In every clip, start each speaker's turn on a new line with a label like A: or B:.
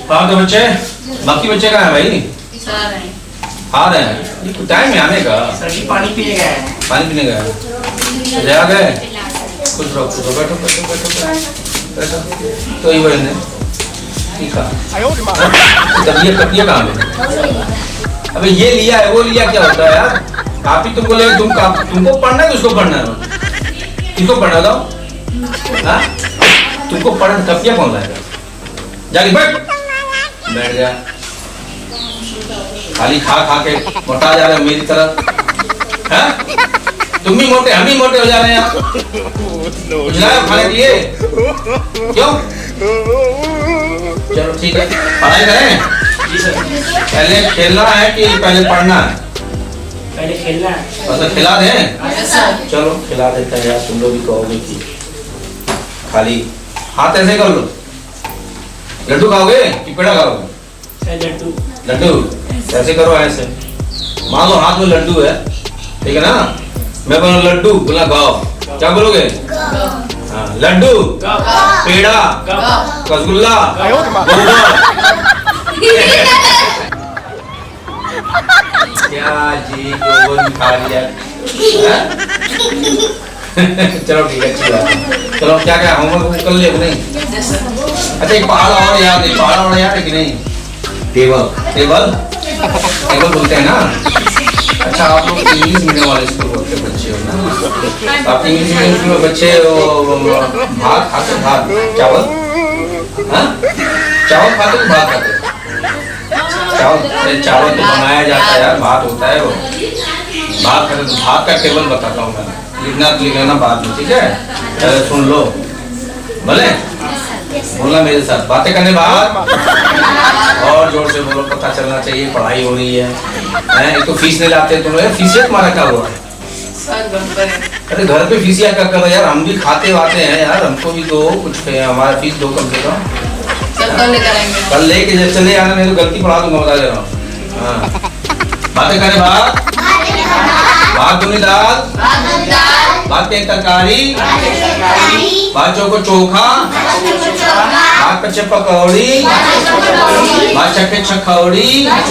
A: कहाँ के बच्चे? बाकी बच्चे कहाँ हैं भाई? आ रहे हैं। ये टाइम है आने का।
B: पानी पीने गए।
A: पानी पीने गए। ले आ गए। कुछ रहो बैठो बैठो बैठो बैठो। तो ये बड़े ने ठीक है। तब ये कपिया कहाँ गए? अबे ये लिया है वो लिया क्या होता है यार? आप ही तुमको ले तुमको पढ़ना है उसको पढ़ना है? किसको पढ़ना था? हाँ? तुमको पढ़ना कपिया कौन लाएगा? जाके बैठ जा। खाली खा खा के मोटा जा रहे हो मेरी तरह। हैं? तुम भी मोटे हम भी मोटे हो जा रहे हैं यार। कुछ लाए खाने के लिए? क्यों? चलो ठीक है पढ़ाई करें। पहले खेलना है कि पहले पढ़ना है?
B: पहले खेलना है।
A: मतलब खिला दें? चलो खिला देते हैं यार। तुम लोग भी कहोगे कि खाली हाथ ऐसे कर लो। लड्डू खाओगे कि पेड़ा खाओगे?
B: लड्डू।
A: लड्डू ऐसे करो ऐसे। मान लो हाथ में लड्डू है ठीक है ना? मैं बोलूँ लड्डू बोला गाओ। क्या बोलोगे? हाँ लड्डू पेड़ा रसगुल्ला क्या जी गोबर खा लिया। चलो ठीक है अच्छी बात है। चलो क्या क्या होमवर्क कर लिया नहीं? अच्छा एक पहाड़ और याद है। पहाड़ और याद है कि नहीं? टेबल टेबल टेबल बोलते हैं ना। अच्छा आप लोग इंग्लिश मीडियम वाले स्कूल के बच्चे हो ना? आप इंग्लिश मीडियम स्कूल में बच्चे भात खाते भात चावल? हाँ चावल खाते तो भात खाते? चावल तो बनाया जाता है यार भात होता है वो। भात खाते तो भात का टेबल बताता हूँ मैं। लिखना तो लिख लेना बाद में ठीक है? पहले सुन लो भले बोलना मेरे साथ। बातें करने बाद और जोर से बोलो। पता चलना चाहिए पढ़ाई हो रही है। एक तो फीस नहीं लाते तुम लोग। फीस तुम्हारा क्या हुआ? अरे घर पे फीस क्या कर यार? हम भी खाते वाते हैं यार। हमको भी दो कुछ हमारा फीस दो कम से कम। कल लेके जब चले आना नहीं तो गलती पढ़ा दूंगा बता दे रहा हूँ। बातें करने बाद भात दूनी दाल भात के तरकारी भात चोको चोखा भात कच्चे पकौड़ी भात चखे छखौड़ी भात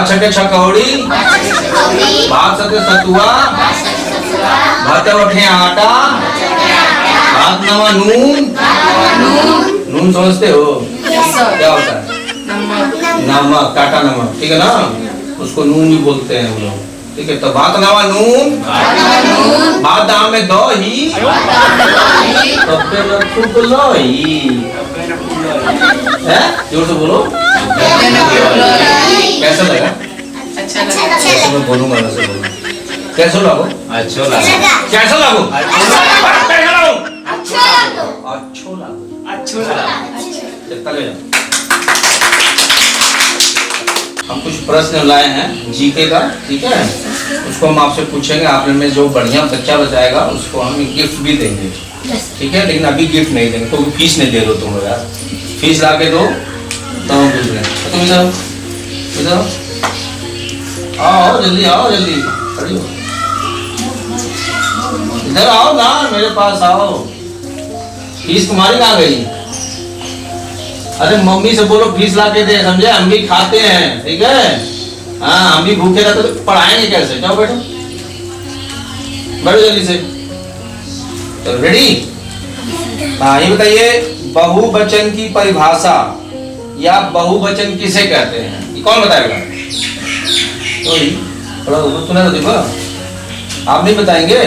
A: चखे छखौड़ी भात सते सतुआ भात उठे आटा भात नवा नून। नून समझते हो क्या होता है? नमक टाटा नमक ठीक है ना? उसको नून भी बोलते हैं हम लोग ठीक है? तो भात नवा नून भात दाम में दही तब्बे न खूब लोई। जोर से बोलो। कैसा लगा? अच्छा लगा। कैसे मैं बोलूंगा वैसे बोलूं। कैसा लगो? अच्छा लगा। कैसा लगो? अच्छा लगो। अच्छा लगा। कितना ले जाओ? हम कुछ प्रश्न लाए हैं जीके का ठीक है? उसको हम आपसे पूछेंगे। आपने में जो बढ़िया बच्चा बताएगा उसको हम गिफ्ट भी देंगे ठीक है? लेकिन अभी गिफ्ट नहीं देंगे क्योंकि फीस नहीं दे रहे हो तुम लोग यार। फीस ला के दो तो हम पूछ रहे हैं। तुम इधर इधर आओ जल्दी आओ जल्दी खड़ी हो। इधर आओ ना मेरे पास आओ। फीस तुम्हारी कहाँ गई? अरे मम्मी से बोलो फीस ला के दे समझे? हम भी खाते हैं ठीक है? हाँ हम भी भूखे रहते तो पढ़ाएंगे कैसे? जाओ बैठो बैठो जल्दी से। तो रेडी? हाँ ये बताइए बहुवचन की परिभाषा या बहुवचन किसे कहते हैं? ये कौन बताएगा? सुना तो देखो आप नहीं बताएंगे?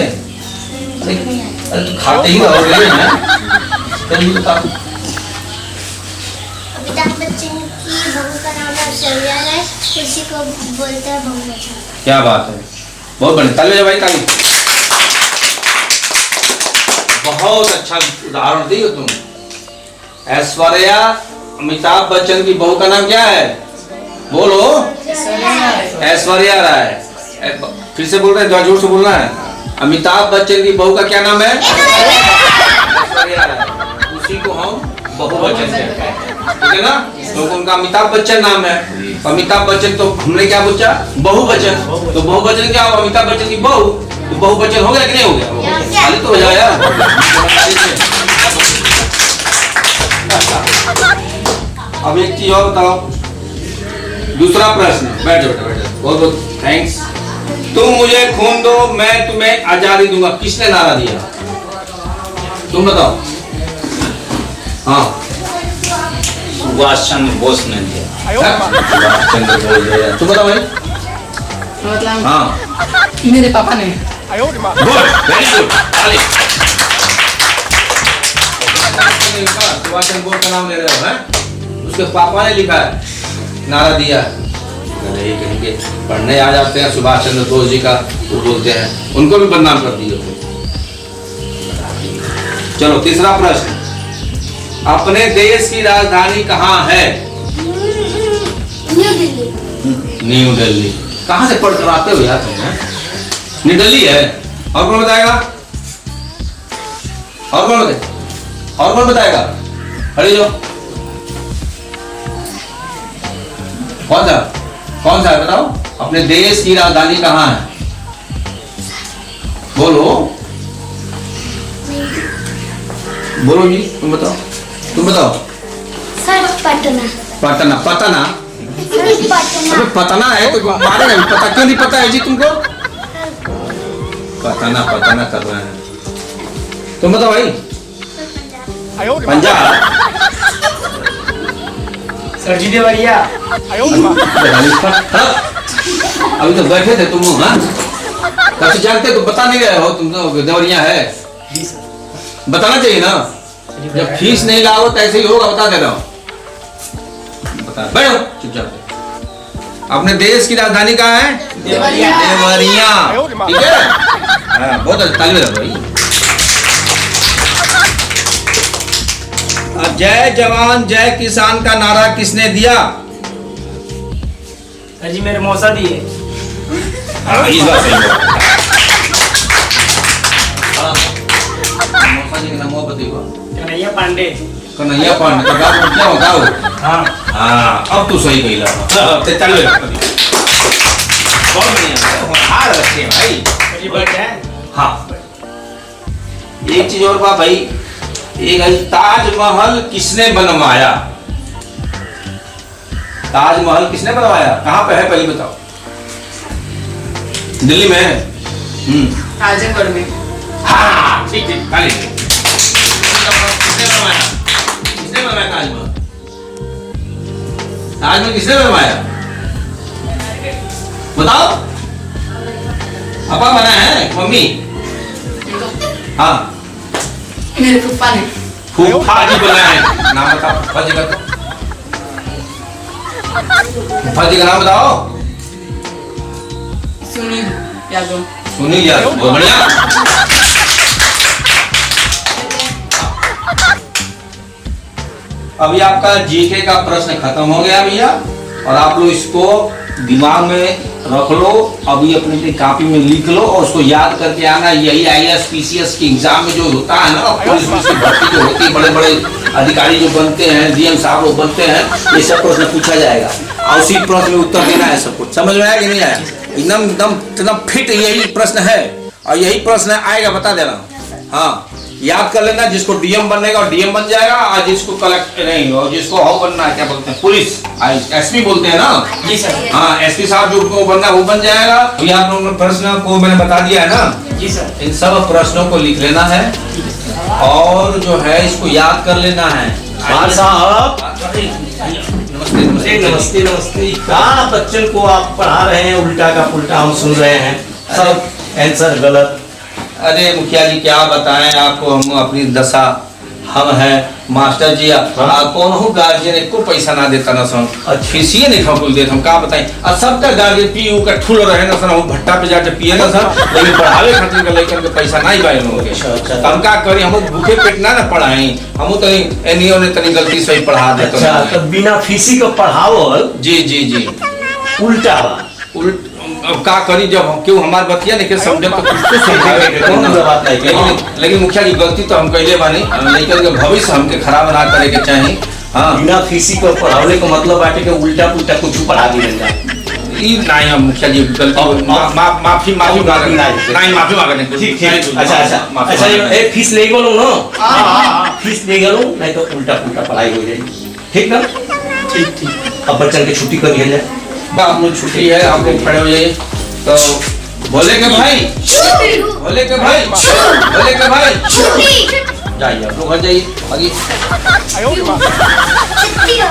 A: अरे तो खाते ही रहोगे ना? जल्दी बताओ।
C: अमिताभ बच्चन की बहू का नाम ऐश्वर्या है। उसी को बोलते हैं बहुवचन।
A: क्या बात है बहुत बढ़िया। ताली बजाओ भाई ताली। बहुत अच्छा उदाहरण दी हो तुम। ऐश्वर्या अमिताभ बच्चन की बहू का नाम क्या है? बोलो। ऐश्वर्या राय। फिर से बोल रहे हैं जोर से बोलना है। अमिताभ बच्चन की बहू का क्या नाम है? ऐश्वर्या राय। उसी को हम बहुवचन कहते हैं ठीक है ना? तो उनका अमिताभ बच्चन नाम है। अमिताभ बच्चन तो हमने क्या पूछा? बहुवचन। तो बहुवचन क्या हो? अमिताभ बच्चन की बहू तो बहुवचन हो गया कि नहीं हो गया? खाली तो हो जाएगा। चीज और बताओ। दूसरा प्रश्न, बैठ जाओ बैठ जाओ। बहुत बहुत थैंक्स। तुम मुझे खून दो मैं तुम्हें आजादी दूंगा, किसने नारा दिया? तुम बताओ। हाँ,
D: सुभाष चंद्र बोस ने दिया।
A: सुभाष चंद्र बोस दिया। तुम बताओ भाई।
E: मतलब
A: हाँ,
E: मेरे पापा ने।
A: Good, very good. Subhash Chandra Bose का नाम ले रहे हो हैं? उसके पापा ने लिखा है, नारा दिया है। नहीं कहेंगे पढ़ने आ जाते हैं सुभाष चंद्र बोस जी का, वो बोलते हैं, उनको भी बदनाम कर दिए। चलो तीसरा प्रश्न, अपने देश की राजधानी कहाँ है?
C: न्यू दिल्ली।
A: न्यू दिल्ली। कहाँ से पढ़ कर आते हो यार तुम? न्यू दिल्ली है। और कौन बताएगा? और कौन बताएगा? और कौन बताएगा? खड़े जाओ। कौन सा है बताओ? अपने देश की राजधानी कहाँ है? बोलो बोलो जी, तुम बताओ। तुम बताओ।
C: सर पटना।
A: पटना। पटना?
C: सर पटना।
A: अबे पटना है तो मारेगा भी। पता क्यों नहीं पता है जी तुमको? पटना पटना कर रहे हैं। तुम बताओ भाई। पंजाब।
B: सर जी देवरिया।
A: अभी तो बैठे थे तुम, हाँ? तब से जानते तो बता नहीं रहे हो तुम तो देवरिया है।
B: जी सर।
A: बताना चाहिए ना, जब फीस नहीं लाओ तो ऐसे ही होगा, बता दे रहा हूँ। बता बैठो चुपचाप। अपने देश की राजधानी कहाँ है?
E: देवरिया।
A: देवरिया, ठीक है। हाँ, बहुत अच्छा, ताली बजाओ भाई। अब जय जवान जय किसान का नारा किसने दिया?
B: सर जी मेरे मौसा दिए।
A: हाँ, इस बात सही है। मौसा जी का नाम वो बताइए।
B: कन्हैया पांडे।
A: कन्हैया पांडे का गाँव क्या होगा वो?
B: हाँ।
A: हाँ, अब तू सही कही ला। चल लो। बहुत बढ़िया, हार रखे भाई।
B: सर जी बैठ जाए।
A: हाँ, एक चीज और बात भाई, एक है ताजमहल किसने बनवाया? ताजमहल किसने बनवाया? कहाँ पे है पहले बताओ। दिल्ली में है।
E: आजमगढ़ में।
A: हाँ ठीक ठीक, खाली किसने बनवाया? किसने बनवाया ताजमहल? ताजमहल किसने बनवाया? बताओ। पापा बना है मम्मी? हाँ,
E: मेरे फूफा ने।
A: फूफा जी बनाया है। नाम बताओ फूफा जी का। फूफा जी का नाम बताओ।
E: सुनील यादव।
A: सुनील यादव, बहुत बढ़िया। अभी आपका जीके का प्रश्न खत्म हो गया भैया, और आप लोग इसको दिमाग में रख लो, अभी अपनी कॉपी में लिख लो और उसको याद करके आना। यही IAS PCS के एग्जाम में जो होता है ना, पुलिस की भर्ती जो होती है, बड़े बड़े अधिकारी जो बनते हैं, DM साहब लोग बनते हैं, ये सब प्रश्न पूछा जाएगा और उसी प्रश्न में उत्तर देना है। सब कुछ समझ में आया कि नहीं आया? एकदम एकदम फिट यही प्रश्न है, और यही प्रश्न आएगा, बता देना। हाँ, याद कर लेना। जिसको DM बनेगा और DM बन जाएगा, और जिसको कलेक्टर नहीं, और जिसको हाउ बनना है, क्या बोलते हैं, पुलिस SP बोलते हैं ना।
B: जी सर।
A: हाँ, SP साहब जो को बनना वो बन जाएगा। अभी आप लोगों ने प्रश्न को मैंने बता दिया है ना।
B: जी सर।
A: इन सब प्रश्नों को लिख लेना है और जो है इसको याद कर लेना है।
D: हाँ साहब,
A: नमस्ते नमस्ते
D: नमस्ते नमस्ते। कहाँ बच्चन को आप पढ़ा रहे हैं, उल्टा का पुल्टा हम सुन रहे हैं, सब आंसर गलत।
A: अरे मुखिया जी क्या बताएं आपको, हम अपनी दशा हम हैं मास्टर जी। कौन हो गार्जियन को पैसा ना देता ना सन, फीसिए नहीं खकुल देते, हम का बताएं। और सबका गार्जियन पी का ठुल रहे ना सन, हम भट्टा पे जाके पिए ना सन, लेकिन पढ़ावे खातिर के लेकर के पैसा नहीं पाए लोगों के। हम का करी, हम भूखे पेट ना पढ़ाई, हम तनी एनियो ने तनी गलती से ही पढ़ा देते।
D: अच्छा, तो बिना फीसी को पढ़ावल
A: जी जी जी,
D: उल्टा बा।
A: अब का करी, जब क्यों हमार बतिया नहीं समझे तो कुछ लेकिन मुखिया की गलती तो हम कैले बानी, लेकिन के भविष्य हमके खराब ना करे के चाहिए। हाँ,
D: बिना फीसी को पढ़ावले का मतलब बाटे के उल्टा पुल्टा कुछ पढ़ा दी जाए।
A: ई नहीं हम मुखिया जी गलती माफी माफी मांगने।
D: ठीक ठीक, अच्छा अच्छा अच्छा, ये फीस ले गलो ना। फीस ले गलो नहीं तो उल्टा पुल्टा पढ़ाई हो जाएगी, ठीक ना। ठीक ठीक। अब बच्चन की छुट्टी कर लिया जाए।
A: बाप लोग छुट्टी है, आप लोग खड़े हो जाइए। तो बोले के भाई, बोले के भाई, बोले के भाई, जाइए आप लोग घर जाइए आगे।
C: छुट्टी हो